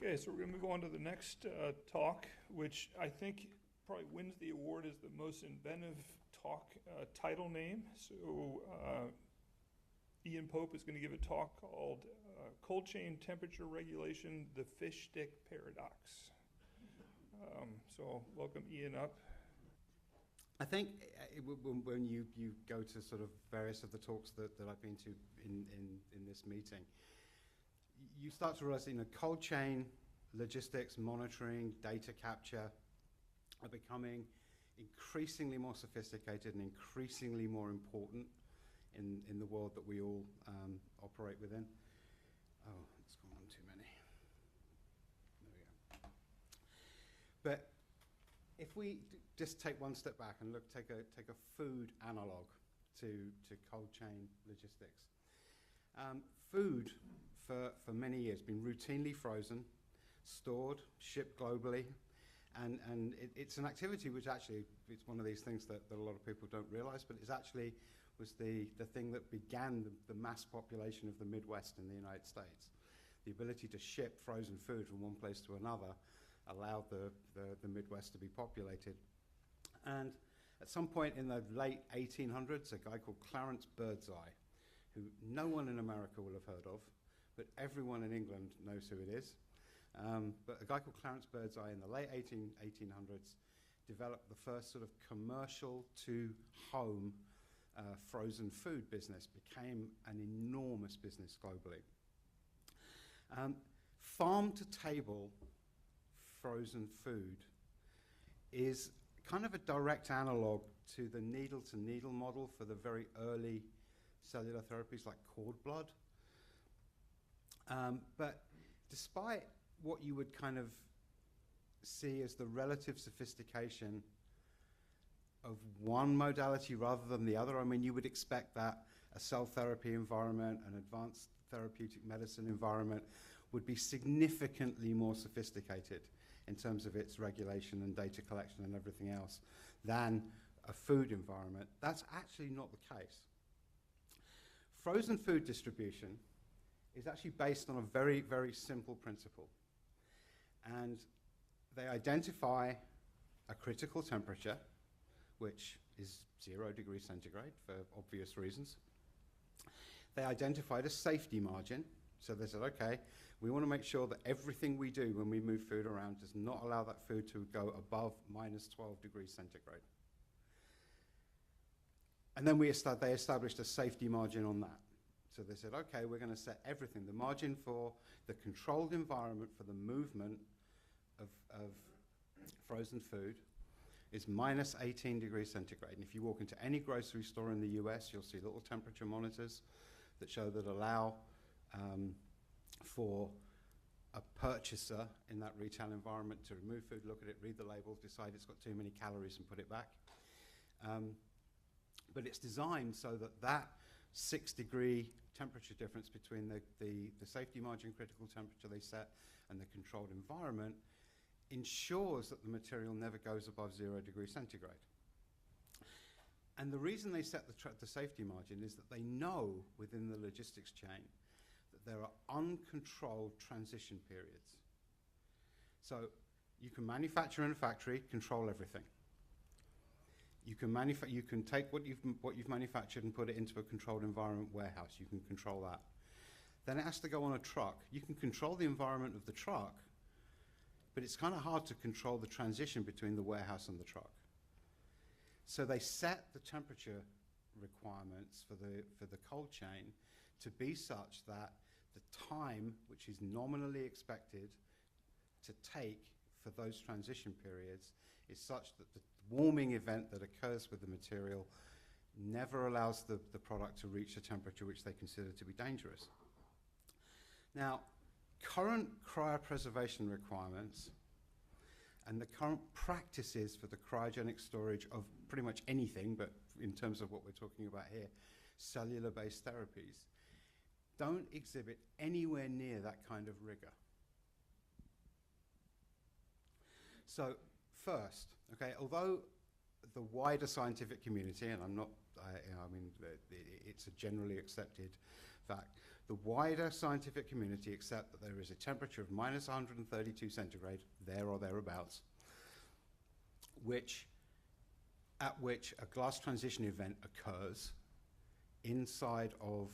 Okay, so we're going to move on to the next talk, which I think probably wins the award as the most inventive talk title name. So Ian Pope is going to give a talk called Cold Chain Temperature Regulation, the Fish Stick Paradox. So welcome Ian up. I think when you go to sort of various of the talks that I've been to in this meeting, you start to realize, cold chain logistics, monitoring, data capture are becoming increasingly more sophisticated and increasingly more important in the world that we all operate within. Oh, it's gone on too many. There we go. But if we just take one step back and take a food analog to cold chain logistics. Food, for many years, been routinely frozen, stored, shipped globally, and it's an activity which actually, it's one of these things that a lot of people don't realize, but it actually was the thing that began the mass population of the Midwest in the United States. The ability to ship frozen food from one place to another allowed the Midwest to be populated. And at some point in the late 1800s, a guy called Clarence Birdseye, who no one in America will have heard of, but everyone in England knows who it is. But a guy called Clarence Birdseye in the late 1800s developed the first sort of commercial to home frozen food business, became an enormous business globally. Farm to table frozen food is kind of a direct analog to the needle to needle model for the very early cellular therapies like cord blood. But despite what you would kind of see as the relative sophistication of one modality rather than the other, I mean, you would expect that a cell therapy environment, an advanced therapeutic medicine environment would be significantly more sophisticated in terms of its regulation and data collection and everything else than a food environment. That's actually not the case. Frozen food distribution is actually based on a very, very simple principle. And they identify a critical temperature, which is 0 degrees centigrade for obvious reasons. They identified a safety margin. So they said, okay, we want to make sure that everything we do when we move food around does not allow that food to go above minus 12 degrees centigrade. And then they established a safety margin on that. So they said, okay, we're going to set everything. The margin for the controlled environment for the movement of frozen food is minus 18 degrees centigrade. And if you walk into any grocery store in the US, you'll see little temperature monitors that allow for a purchaser in that retail environment to remove food, look at it, read the label, decide it's got too many calories and put it back. But it's designed so that 6 degree temperature difference between the safety margin critical temperature they set and the controlled environment ensures that the material never goes above 0 degrees centigrade. And the reason they set the safety margin is that they know within the logistics chain that there are uncontrolled transition periods. So you can manufacture in a factory, control everything. You can take what you've manufactured and put it into a controlled environment warehouse. You can control that. Then it has to go on a truck. You can control the environment of the truck, but it's kind of hard to control the transition between the warehouse and the truck. So they set the temperature requirements for the cold chain to be such that the time which is nominally expected to take for those transition periods is such that the warming event that occurs with the material never allows the product to reach a temperature which they consider to be dangerous. Now, current cryopreservation requirements and the current practices for the cryogenic storage of pretty much anything, but in terms of what we're talking about here, cellular-based therapies, don't exhibit anywhere near that kind of rigor. So first, okay, although the wider scientific community, and it's a generally accepted fact, the wider scientific community accept that there is a temperature of minus 132 centigrade, there or thereabouts, at which a glass transition event occurs inside of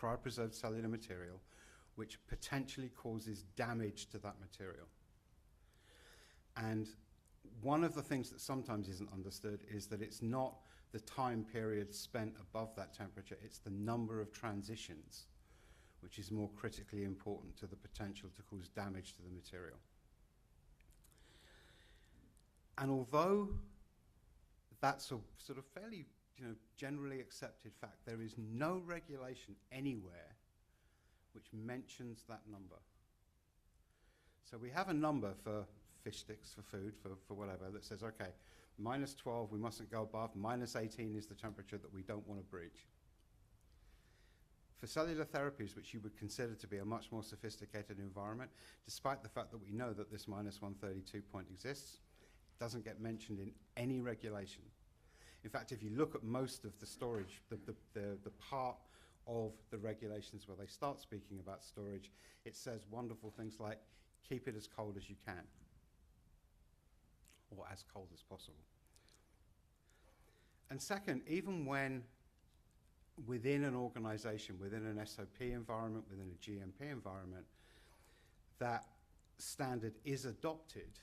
cryopreserved cellular material, which potentially causes damage to that material. And one of the things that sometimes isn't understood is that it's not the time period spent above that temperature, it's the number of transitions, which is more critically important to the potential to cause damage to the material. And although that's a sort of fairly, generally accepted fact, there is no regulation anywhere which mentions that number. So we have a number for fish sticks, for food, for whatever, that says, okay, minus 12, we mustn't go above, minus 18 is the temperature that we don't want to breach. For cellular therapies, which you would consider to be a much more sophisticated environment, despite the fact that we know that this minus 132 point exists, it doesn't get mentioned in any regulation. In fact, if you look at most of the storage, the part of the regulations where they start speaking about storage, it says wonderful things like, keep it as cold as you can, or as cold as possible. And second, even when within an organization, within an SOP environment, within a GMP environment, that standard is adopted,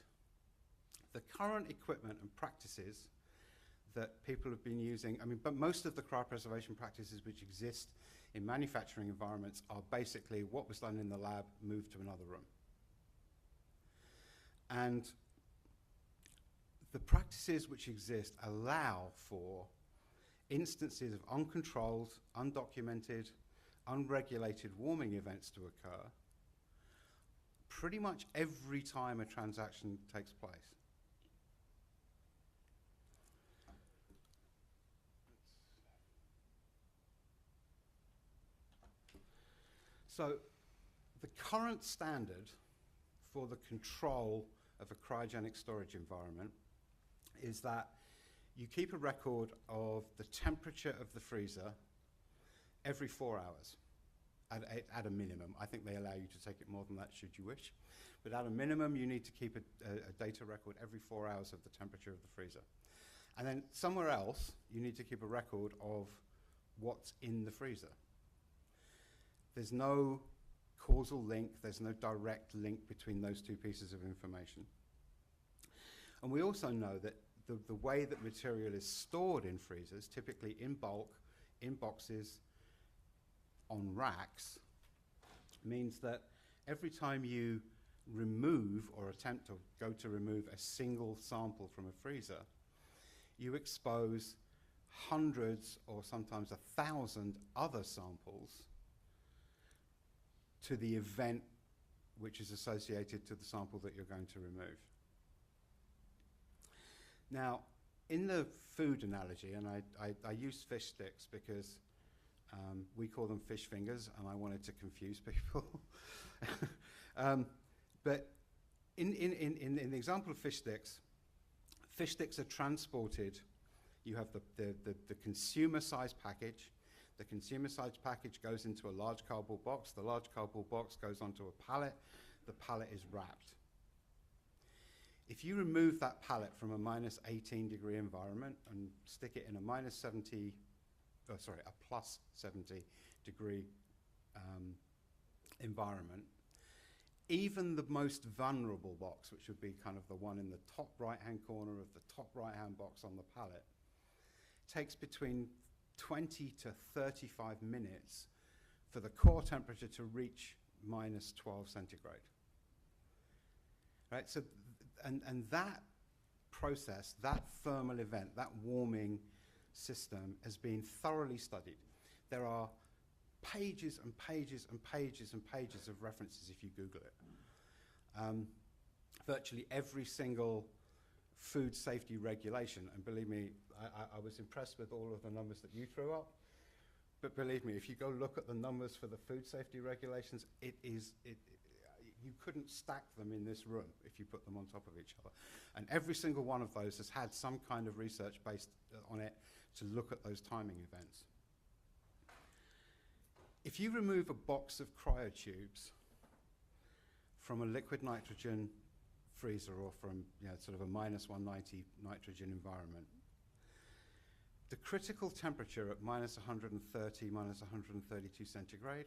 the current equipment and practices that people have been using, but most of the cryopreservation practices which exist in manufacturing environments are basically what was done in the lab moved to another room. And the practices which exist allow for instances of uncontrolled, undocumented, unregulated warming events to occur pretty much every time a transaction takes place. So the current standard for the control of a cryogenic storage environment is that you keep a record of the temperature of the freezer every 4 hours at a minimum. I think they allow you to take it more than that should you wish. But at a minimum, you need to keep a data record every 4 hours of the temperature of the freezer. And then somewhere else, you need to keep a record of what's in the freezer. There's no causal link, there's no direct link between those two pieces of information. And we also know that the way that material is stored in freezers, typically in bulk, in boxes, on racks, means that every time you remove or attempt to go to remove a single sample from a freezer, you expose hundreds or sometimes 1,000 other samples to the event which is associated to the sample that you're going to remove. Now, in the food analogy, and I use fish sticks because we call them fish fingers, and I wanted to confuse people. But in the example of fish sticks are transported. You have the consumer-sized package. The consumer-sized package goes into a large cardboard box. The large cardboard box goes onto a pallet. The pallet is wrapped. If you remove that pallet from a minus 18 degree environment and stick it in a plus 70 degree environment, even the most vulnerable box, which would be kind of the one in the top right-hand corner of the top right-hand box on the pallet, takes between 20 to 35 minutes for the core temperature to reach minus 12 centigrade. Right, so, and that process, that thermal event, that warming system has been thoroughly studied. There are pages and pages and pages and pages of references if you Google it. Virtually every single food safety regulation, and believe me, I was impressed with all of the numbers that you threw up, but believe me, if you go look at the numbers for the food safety regulations, you couldn't stack them in this room if you put them on top of each other. And every single one of those has had some kind of research based on it to look at those timing events. If you remove a box of cryotubes from a liquid nitrogen freezer or from sort of a minus 190 nitrogen environment, the critical temperature at minus 130, minus 132 centigrade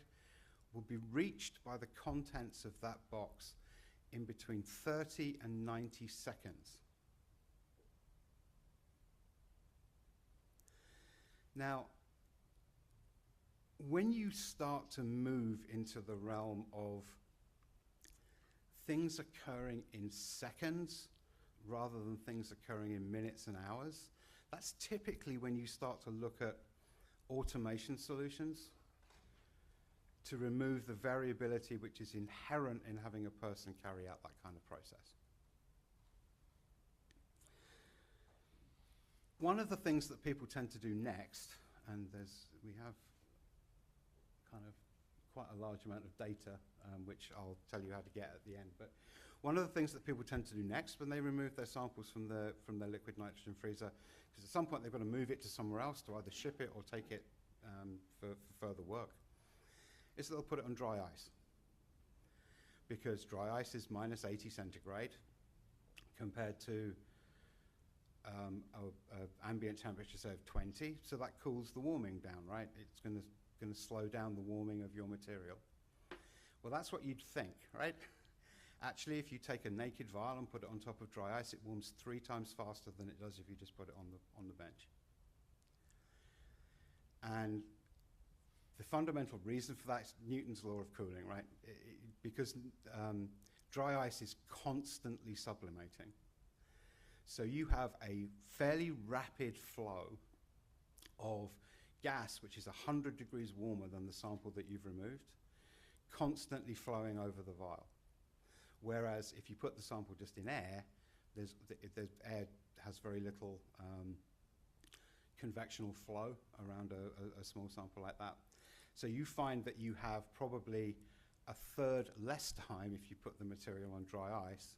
will be reached by the contents of that box in between 30 and 90 seconds. Now, when you start to move into the realm of things occurring in seconds rather than things occurring in minutes and hours, that's typically when you start to look at automation solutions to remove the variability which is inherent in having a person carry out that kind of process. One of the things that people tend to do next, and we have kind of quite a large amount of data, which I'll tell you how to get at the end, but one of the things that people tend to do next when they remove their samples from their liquid nitrogen freezer, because at some point they've got to move it to somewhere else to either ship it or take it for further work, is that they'll put it on dry ice. Because dry ice is minus 80 centigrade compared to ambient temperature, say, of 20, so that cools the warming down, right? It's going to slow down the warming of your material. Well, that's what you'd think, right? Actually, if you take a naked vial and put it on top of dry ice, it warms 3 times faster than it does if you just put it on the bench. And the fundamental reason for that is Newton's law of cooling, right? Because dry ice is constantly sublimating. So you have a fairly rapid flow of gas, which is 100 degrees warmer than the sample that you've removed, constantly flowing over the vial. Whereas if you put the sample just in air, air has very little convectional flow around a small sample like that. So you find that you have probably a third less time if you put the material on dry ice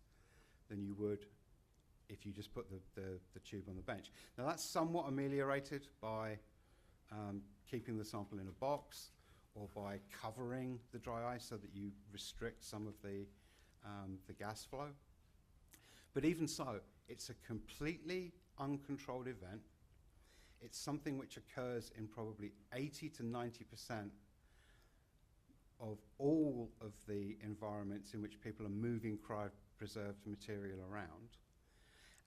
than you would if you just put the tube on the bench. Now that's somewhat ameliorated by keeping the sample in a box or by covering the dry ice so that you restrict some of the gas flow. But even so, it's a completely uncontrolled event. It's something which occurs in probably 80 to 90% of all of the environments in which people are moving cryopreserved material around,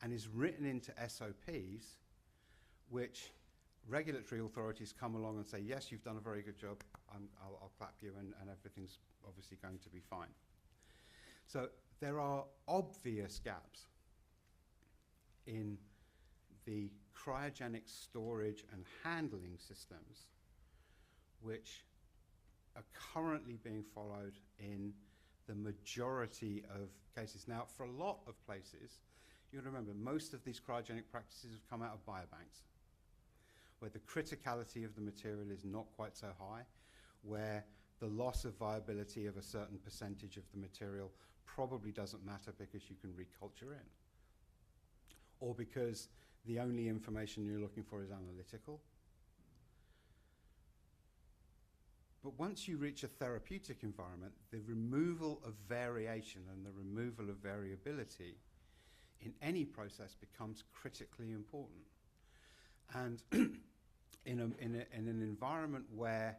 and is written into SOPs, which regulatory authorities come along and say, yes, you've done a very good job, I'll clap you, and everything's obviously going to be fine. So there are obvious gaps in the cryogenic storage and handling systems which are currently being followed in the majority of cases. Now, for a lot of places, you got to remember, most of these cryogenic practices have come out of biobanks, where the criticality of the material is not quite so high, where the loss of viability of a certain percentage of the material probably doesn't matter because you can reculture it, or because the only information you're looking for is analytical. But once you reach a therapeutic environment, the removal of variation and the removal of variability in any process becomes critically important. And in an environment where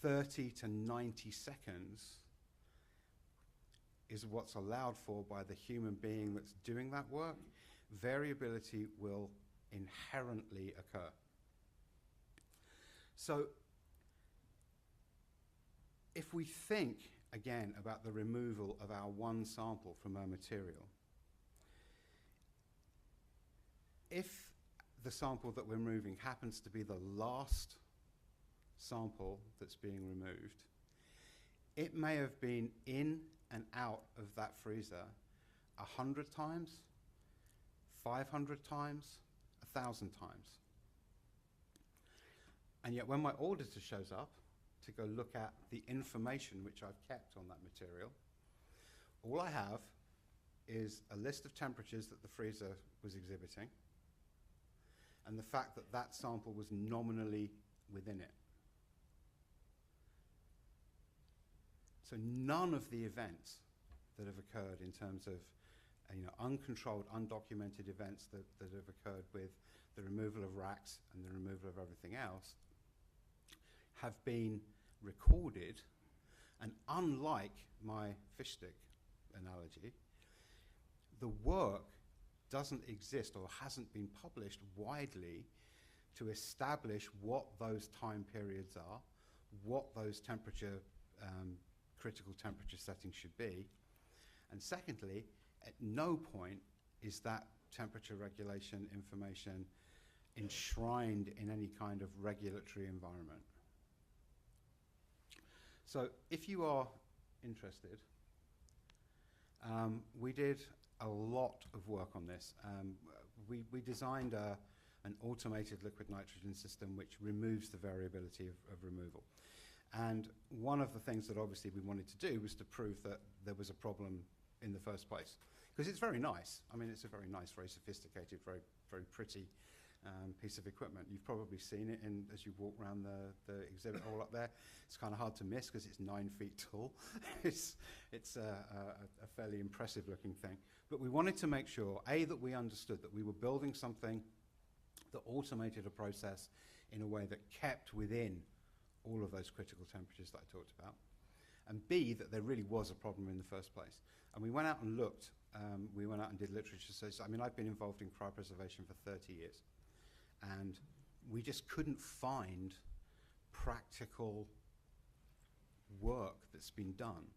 30 to 90 seconds is what's allowed for by the human being that's doing that work, variability will inherently occur. So if we think again about the removal of our one sample from our material, if the sample that we're removing happens to be the last sample that's being removed, it may have been in and out of that freezer 100 times, 500 times, 1,000 times. And yet when my auditor shows up to go look at the information which I've kept on that material, all I have is a list of temperatures that the freezer was exhibiting, and the fact that that sample was nominally within it. So none of the events that have occurred in terms of uncontrolled, undocumented events that have occurred with the removal of racks and the removal of everything else have been recorded, and unlike my fish stick analogy, the work doesn't exist or hasn't been published widely to establish what those time periods are, what those critical temperature settings should be, and secondly, at no point is that temperature regulation information enshrined in any kind of regulatory environment. So if you are interested, we did a lot of work on this. We designed an automated liquid nitrogen system which removes the variability of removal. And one of the things that obviously we wanted to do was to prove that there was a problem in the first place. Because it's very nice. I mean, it's a very nice, very sophisticated, very, very pretty piece of equipment. You've probably seen it as you walk around the exhibit hall up there. It's kind of hard to miss because it's 9 feet tall. It's a fairly impressive looking thing. But we wanted to make sure, A, that we understood that we were building something that automated a process in a way that kept within all of those critical temperatures that I talked about, and B, that there really was a problem in the first place. And we went out and looked, we went out and did literature studies. I mean, I've been involved in cryopreservation for 30 years, and we just couldn't find practical work that's been done.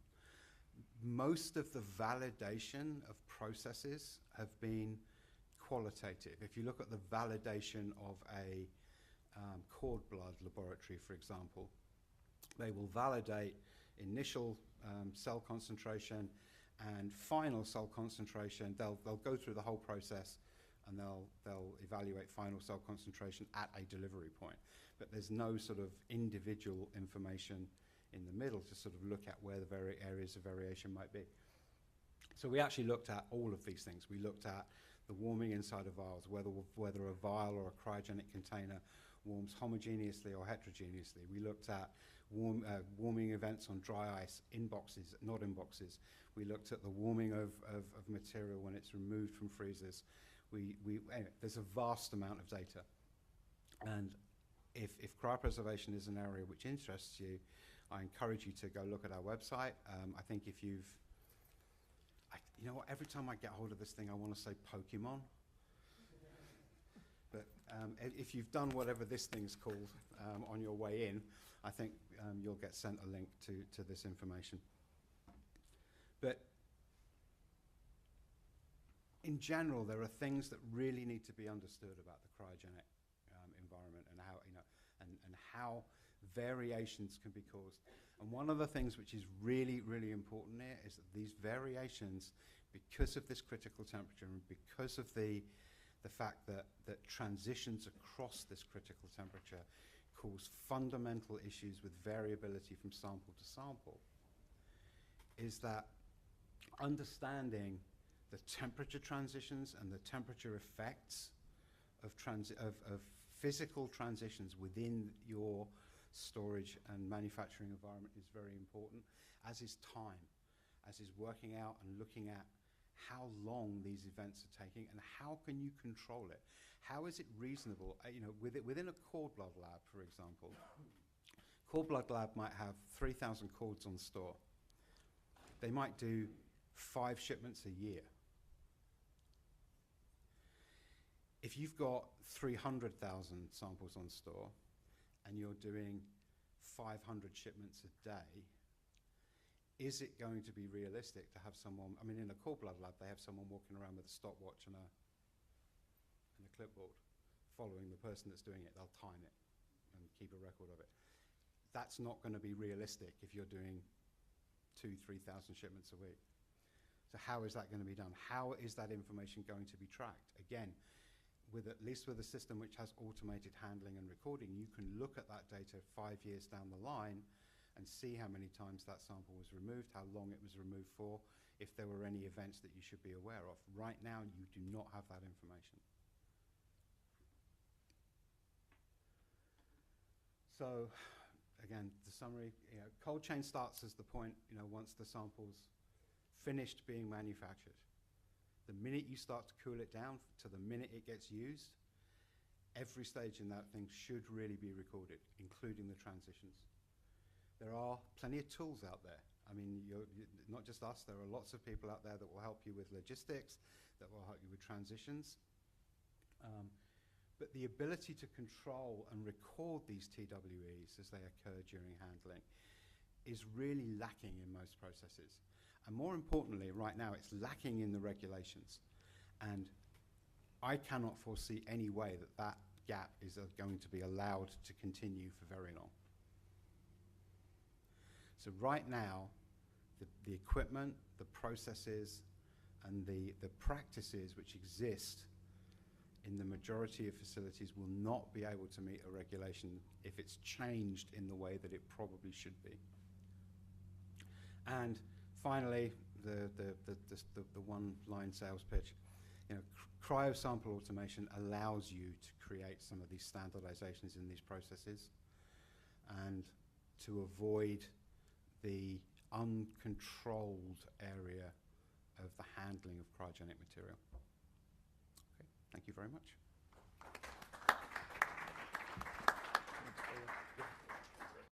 Most of the validation of processes have been qualitative. If you look at the validation of a cord blood laboratory, for example, they will validate initial cell concentration and final cell concentration. They'll go through the whole process and they'll evaluate final cell concentration at a delivery point. But there's no sort of individual information in the middle to sort of look at where the very areas of variation might be. So we actually looked at all of these things. We looked at the warming inside of vials, whether a vial or a cryogenic container warms homogeneously or heterogeneously. We looked at warming events on dry ice, in boxes, not in boxes. We looked at the warming of material when it's removed from freezers. Anyway, there's a vast amount of data. And if cryopreservation is an area which interests you, I encourage you to go look at our website. I think if you know what, every time I get hold of this thing, I want to say Pokemon. But if you've done whatever this thing's called on your way in, I think you'll get sent a link to this information. But in general, there are things that really need to be understood about the cryogenic environment and how, and how variations can be caused. And one of the things which is really, really important here is that these variations, because of this critical temperature and because of the fact that transitions across this critical temperature cause fundamental issues with variability from sample to sample, is that understanding the temperature transitions and the temperature effects of physical transitions within your storage and manufacturing environment is very important, as is time, as is working out and looking at how long these events are taking and how can you control it. How is it reasonable? Within a cord blood lab, for example, cord blood lab might have 3,000 cords on store. They might do 5 shipments a year. If you've got 300,000 samples on store and you're doing 500 shipments a day, is it going to be realistic to have someone, I mean, in a cord blood lab, they have someone walking around with a stopwatch and a clipboard following the person that's doing it. They'll time it and keep a record of it. That's not going to be realistic if you're doing 2,000-3,000 shipments a week. So how is that going to be done? How is that information going to be tracked? Again, at least with a system which has automated handling and recording, you can look at that data 5 years down the line and see how many times that sample was removed, how long it was removed for, if there were any events that you should be aware of. Right now, you do not have that information. So, again, the summary, cold chain starts as the point, once the sample's finished being manufactured. The minute you start to cool it down to the minute it gets used, every stage in that thing should really be recorded, including the transitions. There are plenty of tools out there. I mean, not just us, there are lots of people out there that will help you with logistics, that will help you with transitions. But the ability to control and record these TWEs as they occur during handling is really lacking in most processes. And more importantly, right now, it's lacking in the regulations. And I cannot foresee any way that that gap is going to be allowed to continue for very long. So right now, the equipment, the processes, and the practices which exist in the majority of facilities will not be able to meet a regulation if it's changed in the way that it probably should be. And finally, the one-line sales pitch. Cryo sample automation allows you to create some of these standardizations in these processes and to avoid the uncontrolled area of the handling of cryogenic material. Okay, thank you very much.